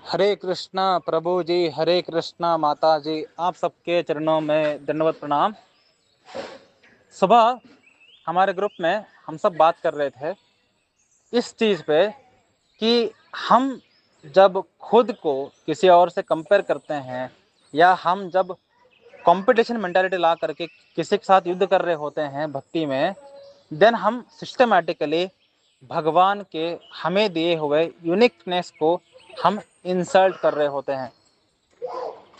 हरे कृष्णा प्रभु जी, हरे कृष्णा माता जी, आप सबके चरणों में दंडवत प्रणाम। सुबह हमारे ग्रुप में हम सब बात कर रहे थे इस चीज़ पे कि हम जब खुद को किसी और से कंपेयर करते हैं या हम जब कंपटीशन मेंटालिटी ला करके किसी के साथ युद्ध कर रहे होते हैं भक्ति में, देन हम सिस्टमैटिकली भगवान के हमें दिए हुए यूनिकनेस को हम इंसल्ट कर रहे होते हैं।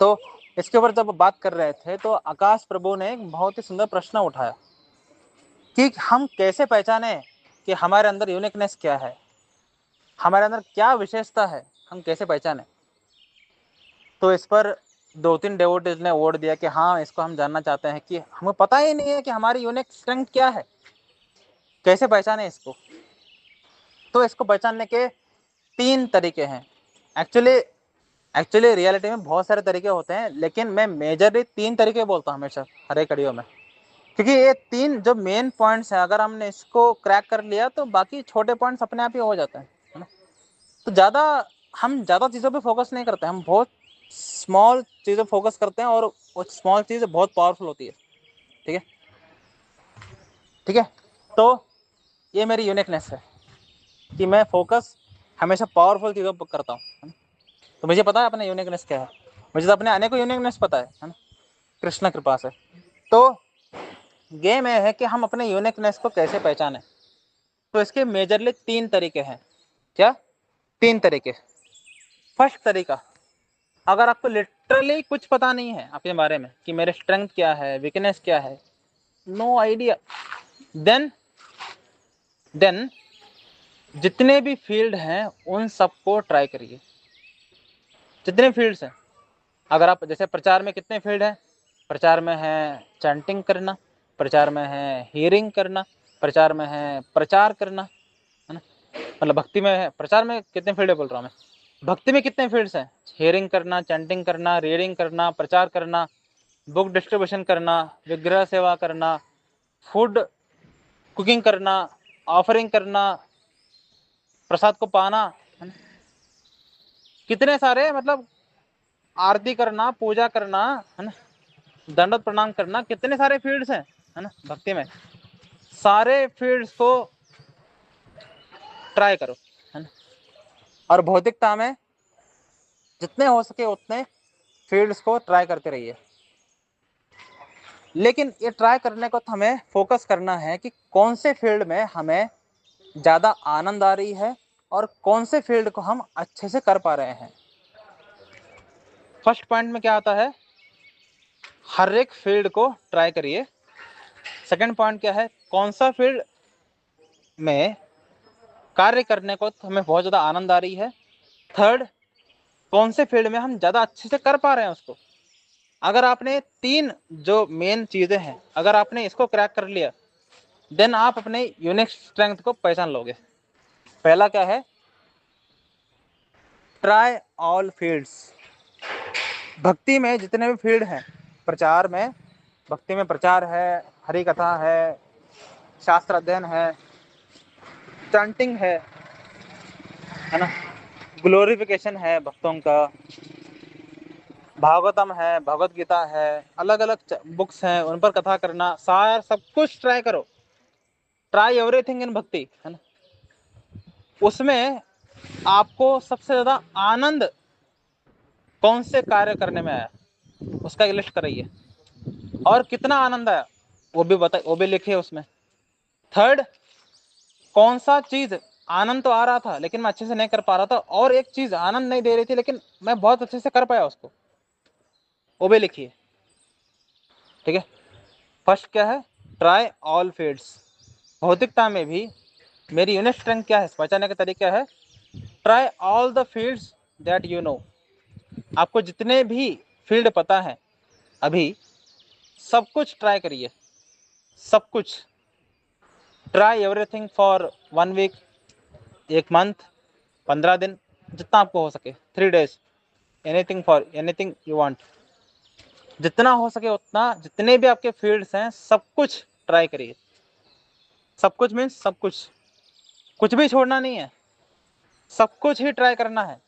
तो इसके ऊपर जब बात कर रहे थे तो आकाश प्रभु ने एक बहुत ही सुंदर प्रश्न उठाया कि हम कैसे पहचाने कि हमारे अंदर यूनिकनेस क्या है, हमारे अंदर क्या विशेषता है, हम कैसे पहचाने। तो इस पर 2-3 डेवोटीज ने वोट दिया कि हाँ, इसको हम जानना चाहते हैं कि हमें पता ही नहीं है कि हमारी यूनिक स्ट्रेंथ क्या है, कैसे पहचाने इसको। तो इसको पहचानने के 3 तरीके हैं। एक्चुअली रियलिटी में बहुत सारे तरीके होते हैं, लेकिन मैं मेजरली 3 तरीके बोलता हूँ हमेशा हर एक कड़ियों में, क्योंकि ये 3 जो मेन पॉइंट्स हैं, अगर हमने इसको क्रैक कर लिया तो बाकी छोटे पॉइंट्स अपने आप ही हो जाते हैं, है ना। तो हम ज़्यादा चीज़ों पे फोकस नहीं करते, हम बहुत स्मॉल चीज़ों पे फोकस करते हैं और वो स्मॉल चीज़ बहुत पावरफुल होती है। ठीक है, ठीक है। तो ये मेरी यूनिकनेस है कि मैं फोकस हमेशा पावरफुल चीज़ों पर करता हूँ, है ना। तो मुझे पता है अपना यूनिकनेस क्या है, मुझे तो अपने अनेकों यूनिकनेस पता है ना, कृष्ण कृपा से। तो गेम ये है कि हम अपने यूनिकनेस को कैसे पहचानें। तो इसके मेजरली 3 तरीके हैं। क्या 3 तरीके? फर्स्ट तरीका, अगर आपको लिटरली कुछ पता नहीं है आपके बारे में कि मेरे स्ट्रेंथ क्या है, वीकनेस क्या है, नो आइडिया, देन जितने भी फील्ड हैं उन सबको ट्राई करिए। जितने फील्ड्स हैं, अगर आप जैसे प्रचार में कितने फील्ड हैं, प्रचार में है चैंटिंग करना, प्रचार में है हियरिंग करना, प्रचार में है प्रचार करना, है ना। मतलब भक्ति में है, प्रचार में कितने फील्ड बोल रहा हूँ मैं, भक्ति में कितने फील्ड्स हैं, हियरिंग करना, चैंटिंग करना, रीडिंग करना, प्रचार करना, बुक डिस्ट्रीब्यूशन करना, विग्रह सेवा करना, फूड कुकिंग करना, ऑफरिंग करना, प्रसाद को पाना, है ना। कितने सारे, मतलब आरती करना, पूजा करना, है ना, दंडवत प्रणाम करना, कितने सारे फील्ड्स हैं, है ना, भक्ति में। सारे फील्ड्स को ट्राई करो, है ना। और भौतिकता में जितने हो सके उतने फील्ड्स को ट्राई करते रहिए। लेकिन ये ट्राई करने को तो हमें फोकस करना है कि कौन से फील्ड में हमें ज़्यादा आनंद आ रही है और कौन से फील्ड को हम अच्छे से कर पा रहे हैं। फर्स्ट पॉइंट में क्या आता है, हर एक फील्ड को ट्राई करिए। सेकंड पॉइंट क्या है, कौन सा फील्ड में कार्य करने को तो हमें बहुत ज़्यादा आनंद आ रही है। थर्ड, कौन से फील्ड में हम ज़्यादा अच्छे से कर पा रहे हैं उसको। अगर आपने 3 जो मेन चीज़ें हैं, अगर आपने इसको क्रैक कर लिया, देन आप अपने यूनिक स्ट्रेंथ को पहचान लोगे। पहला क्या है, ट्राई ऑल फील्ड्स। भक्ति में जितने भी फील्ड हैं, प्रचार में, भक्ति में प्रचार है, हरि कथा है, शास्त्र अध्ययन है, चैंटिंग है ना, ग्लोरिफिकेशन है भक्तों का, भागवतम है, भगवत गीता है, अलग अलग बुक्स हैं उन पर कथा करना, सारा सब कुछ ट्राई करो। ट्राई एवरीथिंग इन भक्ति, है ना। उसमें आपको सबसे ज्यादा आनंद कौन से कार्य करने में आया, उसका एक लिस्ट कराइए, और कितना आनंद आया वो भी बताइए, वो भी लिखिए उसमें। थर्ड, कौन सा चीज आनंद तो आ रहा था लेकिन मैं अच्छे से नहीं कर पा रहा था, और एक चीज आनंद नहीं दे रही थी लेकिन मैं बहुत अच्छे से कर पाया उसको, वो भी लिखिए। ठीक है। फर्स्ट क्या है, ट्राई ऑल फील्ड्स। भौतिकता में भी मेरी यूनिक स्ट्रेंथ क्या है, पहचानने का तरीका है, try all the fields that you know. आपको जितने भी फील्ड पता है अभी, सब कुछ ट्राई करिए, सब कुछ। Try everything for 1 week, 1 month, 15 दिन, जितना आपको हो सके, 3 days, anything for anything you want. जितना हो सके उतना, जितने भी आपके फील्ड्स हैं सब कुछ ट्राई करिए। सब कुछ मीन्स सब कुछ, कुछ भी छोड़ना नहीं है, सब कुछ ही ट्राई करना है।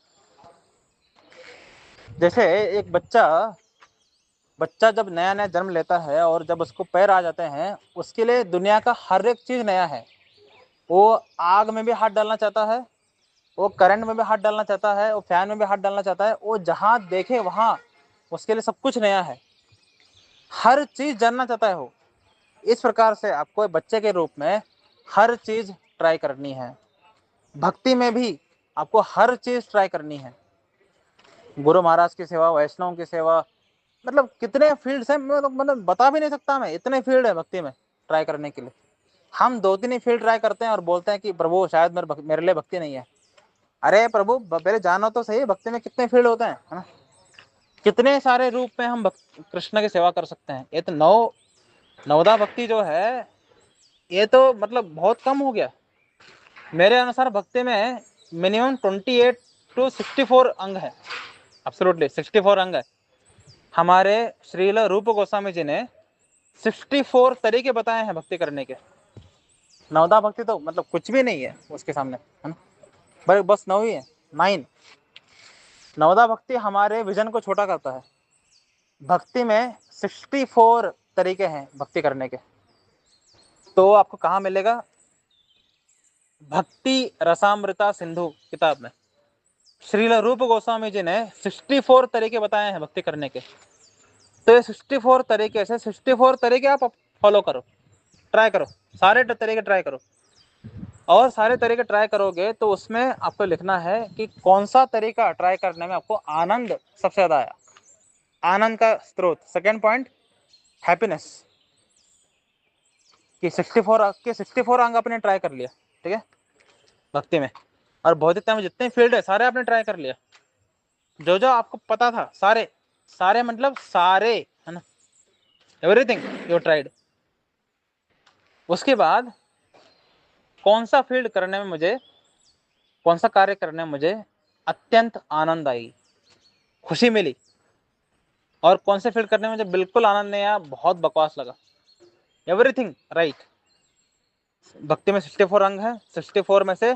जैसे एक बच्चा जब नया नया जन्म लेता है और जब उसको पैर आ जाते हैं, उसके लिए दुनिया का हर एक चीज नया है। वो आग में भी हाथ डालना चाहता है, वो करंट में भी हाथ डालना चाहता है, वो फैन में भी हाथ डालना चाहता है, वो जहां देखे वहां उसके लिए सब कुछ नया है, हर चीज जानना चाहता है वो। इस प्रकार से आपको बच्चे के रूप में हर चीज ट्राई करनी है। भक्ति में भी आपको हर चीज ट्राई करनी है। गुरु महाराज की सेवा, वैष्णव की सेवा, मतलब कितने फील्ड्स हैं, मतलब बता भी नहीं सकता मैं, इतने फील्ड है भक्ति में ट्राई करने के लिए। हम 2-3 ही फील्ड ट्राई करते हैं और बोलते हैं कि प्रभु शायद मेरे लिए भक्ति नहीं है। अरे प्रभु पहले जानो तो सही, भक्ति में कितने फील्ड होते हैं, है ना? कितने सारे रूप में हम कृष्ण की सेवा कर सकते हैं। ये तो नवदा भक्ति जो है, ये तो मतलब बहुत कम हो गया। मेरे अनुसार भक्ति में मिनिमम 28 to 64 अंग है। एब्सोल्युटली 64 अंग है। हमारे श्रील रूप गोस्वामी जी ने 64 तरीके बताए हैं भक्ति करने के। नवदा भक्ति तो मतलब कुछ भी नहीं है उसके सामने, है ना? भाई बस 9 ही है, 9। नवदा भक्ति हमारे विजन को छोटा करता है। भक्ति में 64 तरीके हैं भक्ति करने के। तो आपको कहाँ मिलेगा? भक्ति रसामृता सिंधु किताब में श्रील रूप गोस्वामी जी ने 64 तरीके बताए हैं भक्ति करने के। तो ये 64 तरीके से 64 तरीके आप फॉलो करो, ट्राई करो, सारे तरीके ट्राई करो। और सारे तरीके ट्राई करोगे तो उसमें आपको लिखना है कि कौन सा तरीका ट्राई करने में आपको आनंद सबसे ज्यादा आया, आनंद का स्रोत। सेकेंड पॉइंट, हैप्पीनेस, कि 64 अंग आपने ट्राई कर लिया, ठीक है, भक्ति में। और भौतिकता में जितने फील्ड है सारे आपने ट्राई कर लिया, जो जो आपको पता था सारे, सारे मतलब सारे, है ना, एवरीथिंग यू ट्राइड। उसके बाद कौन सा फील्ड करने में मुझे, कौन सा कार्य करने में मुझे अत्यंत आनंद आई, खुशी मिली, और कौन से फील्ड करने में मुझे बिल्कुल आनंद नहीं आया, बहुत बकवास लगा। Everything right. भक्ति में 64 अंग है, 64 में से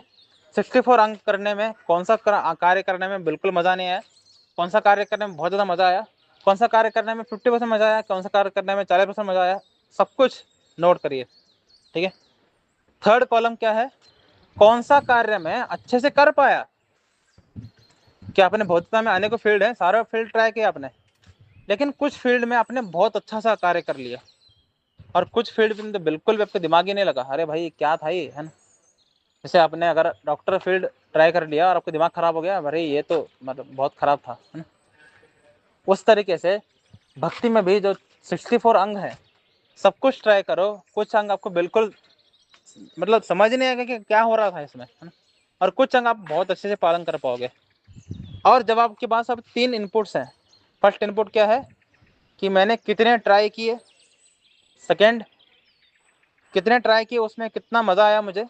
64 अंग करने में कौन सा कार्य करने में बिल्कुल मजा नहीं आया, कौन सा कार्य करने में बहुत ज्यादा मजा आया, कौन सा कार्य करने में 50% मजा आया, कौन सा कार्य करने में 40% मजा आया, सब कुछ नोट करिए, ठीक है। थर्ड कॉलम क्या है? कौन सा कार्य में अच्छे से कर पाया। क्या आपने भौतिकता में आने को फील्ड है, सारा फील्ड ट्राई किया आपने, लेकिन कुछ फील्ड में आपने बहुत अच्छा सा कार्य कर लिया, और कुछ फील्ड में तो बिल्कुल भी आपको दिमाग ही नहीं लगा, अरे भाई क्या था ये, है ना? जैसे आपने अगर डॉक्टर फील्ड ट्राई कर लिया और आपको दिमाग खराब हो गया, अरे ये तो मतलब बहुत खराब था, है ना? उस तरीके से भक्ति में भी जो 64 अंग है, सब कुछ ट्राई करो। कुछ अंग आपको बिल्कुल मतलब समझ नहीं आएगा कि क्या हो रहा था इसमें, है ना? और कुछ अंग आप बहुत अच्छे से पालन कर पाओगे। और जब आपके पास अब 3 इनपुट्स हैं, फर्स्ट इनपुट क्या है कि मैंने कितने ट्राई किए, सेकेंड कितने ट्राई किए उसमें कितना मजा आया मुझे,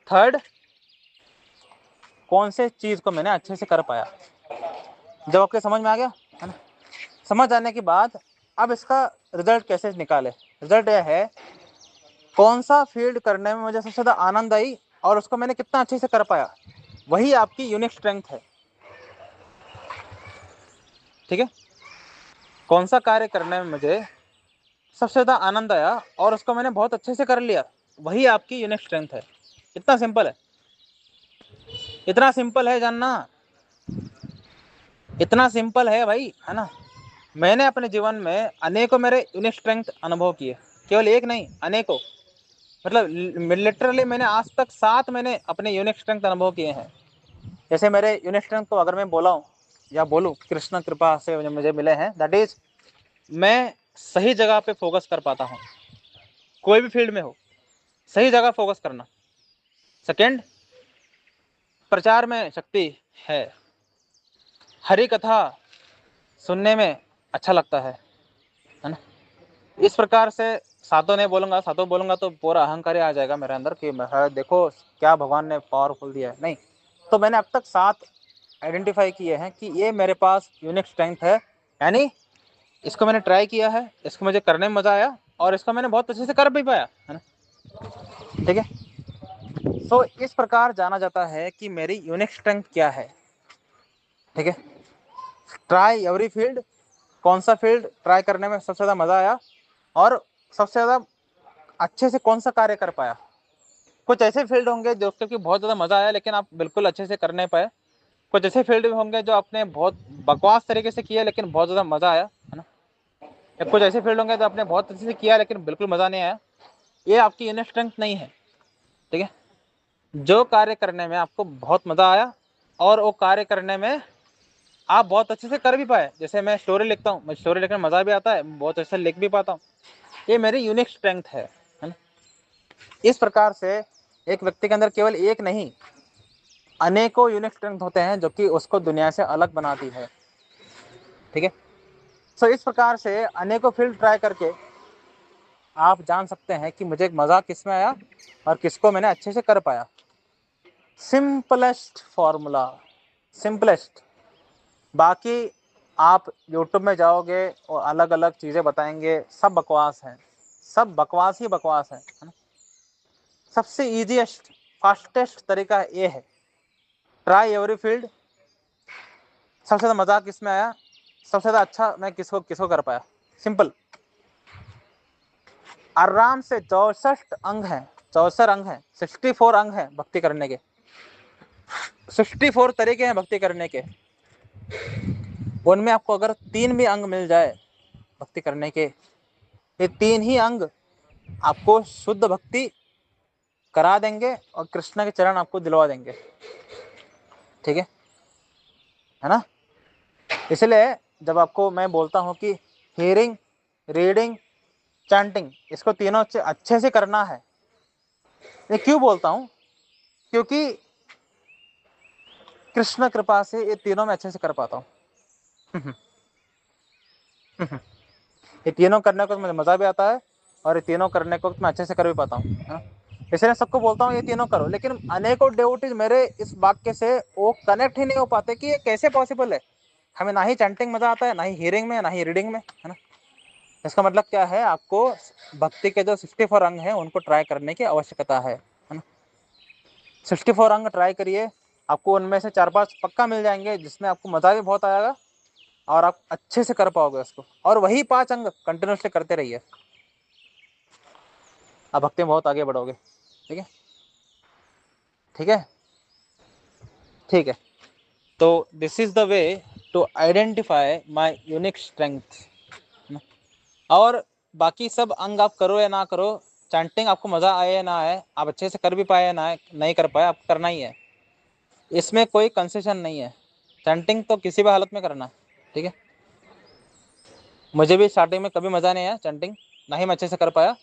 थर्ड कौन से चीज को मैंने अच्छे से कर पाया। जब आपके समझ में आ गया, है ना? समझ आने के बाद अब इसका रिजल्ट कैसे निकाले। रिजल्ट यह है कौन सा फील्ड करने में मुझे सबसे ज़्यादा आनंद आई और उसको मैंने कितना अच्छे से कर पाया, वही आपकी यूनिक स्ट्रेंथ है, ठीक है। कौन सा कार्य करने में मुझे सबसे ज़्यादा आनंद आया और उसको मैंने बहुत अच्छे से कर लिया, वही आपकी यूनिक स्ट्रेंथ है। इतना सिंपल है, इतना सिंपल है जानना, इतना सिंपल है भाई, है ना? मैंने अपने जीवन में अनेकों मेरे यूनिक स्ट्रेंथ अनुभव किए, केवल एक नहीं अनेकों, मतलब लिटरली मैंने आज तक 7 मैंने अपने यूनिक स्ट्रेंथ अनुभव किए हैं। जैसे मेरे यूनिक स्ट्रेंथ को अगर मैं बोलाऊं या बोलूं, कृष्ण कृपा से मुझे मिले हैं, दैट इज मैं सही जगह पे फोकस कर पाता हूं, कोई भी फील्ड में हो, सही जगह फोकस करना। सेकंड, प्रचार में शक्ति है, हरी कथा सुनने में अच्छा लगता है ना? इस प्रकार से सातों नहीं बोलूंगा, सातों बोलूंगा तो पूरा अहंकार आ जाएगा मेरे अंदर कि देखो क्या भगवान ने पावरफुल दिया है, नहीं। तो मैंने अब तक 7 आइडेंटिफाई किए हैं कि ये मेरे पास यूनिक स्ट्रेंथ है, यानी इसको मैंने ट्राई किया है, इसको मुझे करने में मजा आया और इसको मैंने बहुत अच्छे से कर भी पाया, है ना? ठीक है। सो इस प्रकार जाना जाता है कि मेरी यूनिक स्ट्रेंथ क्या है, ठीक है। ट्राई एवरी फील्ड, कौन सा फील्ड ट्राई करने में सबसे ज़्यादा मज़ा आया और सबसे ज़्यादा अच्छे से कौन सा कार्य कर पाया। कुछ ऐसे फील्ड होंगे जो कि बहुत ज़्यादा मज़ा आया लेकिन आप बिल्कुल अच्छे से कर नहीं पाए, कुछ ऐसे फील्ड भी होंगे जो आपने बहुत बकवास तरीके से किया लेकिन बहुत ज़्यादा मज़ा आया, है ना। या कुछ ऐसे फील्ड होंगे जो आपने बहुत अच्छे से किया लेकिन बिल्कुल मज़ा नहीं आया। ये आपकी इनर स्ट्रेंथ नहीं है, ठीक है। जो कार्य करने में आपको बहुत मज़ा आया और वो कार्य करने में आप बहुत अच्छे से कर भी पाए, जैसे मैं स्टोरी लिखता हूँ, मैं स्टोरी लिखने में मज़ा भी आता है, बहुत अच्छे से लिख भी पाता हूँ, ये मेरी यूनिक स्ट्रेंथ है ना। इस प्रकार से एक व्यक्ति के अंदर केवल एक नहीं अनेकों यूनिक स्ट्रेंथ होते हैं जो कि उसको दुनिया से अलग बनाती है, ठीक है। सो इस प्रकार से अनेकों फील्ड ट्राई करके आप जान सकते हैं कि मुझे मज़ा किस में आया और किसको मैंने अच्छे से कर पाया। Simplest formula, simplest. बाकी आप यूट्यूब में जाओगे और अलग अलग चीज़ें बताएंगे, सब बकवास है, सब बकवास ही बकवास है ना। सबसे ईजीएस्ट फास्टेस्ट तरीका ये है, ट्राई एवरी फील्ड। सबसे ज़्यादा मज़ा किस में आया, सबसे ज़्यादा अच्छा मैं किसको किसको कर पाया, सिंपल। आराम से 64 अंग हैं, 64 अंग हैं, 64 अंग हैं भक्ति करने के, 64 तरीके हैं भक्ति करने के। उनमें आपको अगर 3 भी अंग मिल जाए भक्ति करने के, ये 3 ही अंग आपको शुद्ध भक्ति करा देंगे और कृष्ण के चरण आपको दिलवा देंगे, ठीक है ना। इसलिए जब आपको मैं बोलता हूँ कि हियरिंग, रीडिंग, चैंटिंग, इसको तीनों अच्छे से करना है, ये क्यों बोलता हूँ, क्योंकि कृष्ण कृपा से ये तीनों में अच्छे से कर पाता हूँ। ये तीनों करने को मुझे मज़ा भी आता है और ये तीनों करने को मैं अच्छे से कर भी पाता हूँ। इसलिए सबको बोलता हूँ ये तीनों करो, लेकिन अनेकों डिवोटीज मेरे इस वाक्य से वो कनेक्ट ही नहीं हो पाते कि ये कैसे पॉसिबल है। हमें ना ही चैंटिंग मज़ा आता है, ना ही हियरिंग में, ना ही रीडिंग में, है ना। इसका मतलब क्या है, आपको भक्ति के जो 64 अंग हैं उनको ट्राई करने की आवश्यकता है ना। 64 अंग ट्राई करिए, आपको उनमें से 4-5 पक्का मिल जाएंगे जिसमें आपको मज़ा भी बहुत आएगा और आप अच्छे से कर पाओगे उसको, और वही 5 अंग कंटिन्यूसली करते रहिए, आप भक्ति में बहुत आगे बढ़ोगे, ठीक है, ठीक है, ठीक है। तो this is the way to identify my unique strength. और बाकी सब अंग आप करो या ना करो, चैंटिंग आपको मज़ा आए या ना आए, आप अच्छे से कर भी पाए या ना नहीं कर पाए, आपको करना ही है, इसमें कोई कंसेशन नहीं है। चैंटिंग तो किसी भी हालत में करना, ठीक है। मुझे भी स्टार्टिंग में कभी मज़ा नहीं आया चैंटिंग, ना ही मैं अच्छे से कर पाया,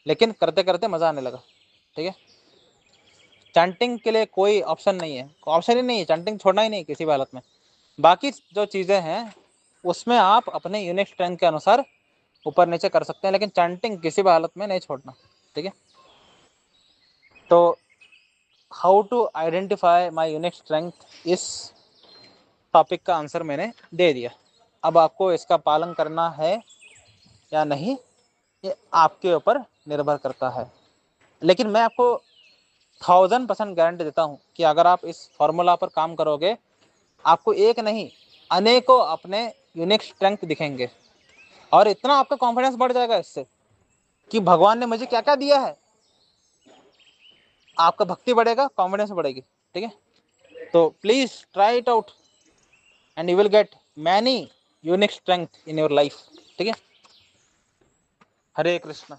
लेकिन करते करते मज़ा आने लगा, ठीक है। चैंटिंग के लिए कोई ऑप्शन नहीं है, ऑप्शन ही नहीं है, चैंटिंग छोड़ना ही नहीं किसी भी हालत में। बाकी जो चीज़ें हैं उसमें आप अपने यूनिक स्ट्रेंथ के अनुसार ऊपर नीचे कर सकते हैं, लेकिन चैंटिंग किसी भी हालत में नहीं छोड़ना, ठीक है। तो how to identify my unique strength, इस टॉपिक का आंसर मैंने दे दिया। अब आपको इसका पालन करना है या नहीं ये आपके ऊपर निर्भर करता है, लेकिन मैं आपको 1000% गारंटी देता हूँ कि अगर आप इस फॉर्मूला पर काम करोगे, आपको एक नहीं अनेकों अपने यूनिक स्ट्रेंथ दिखेंगे और इतना आपका कॉन्फिडेंस बढ़ जाएगा इससे कि भगवान ने मुझे क्या क्या दिया है। आपका भक्ति बढ़ेगा, कॉन्फिडेंस बढ़ेगी, ठीक है। तो please try it out and you will get many unique strength in your life, ठीक है। हरे कृष्ण।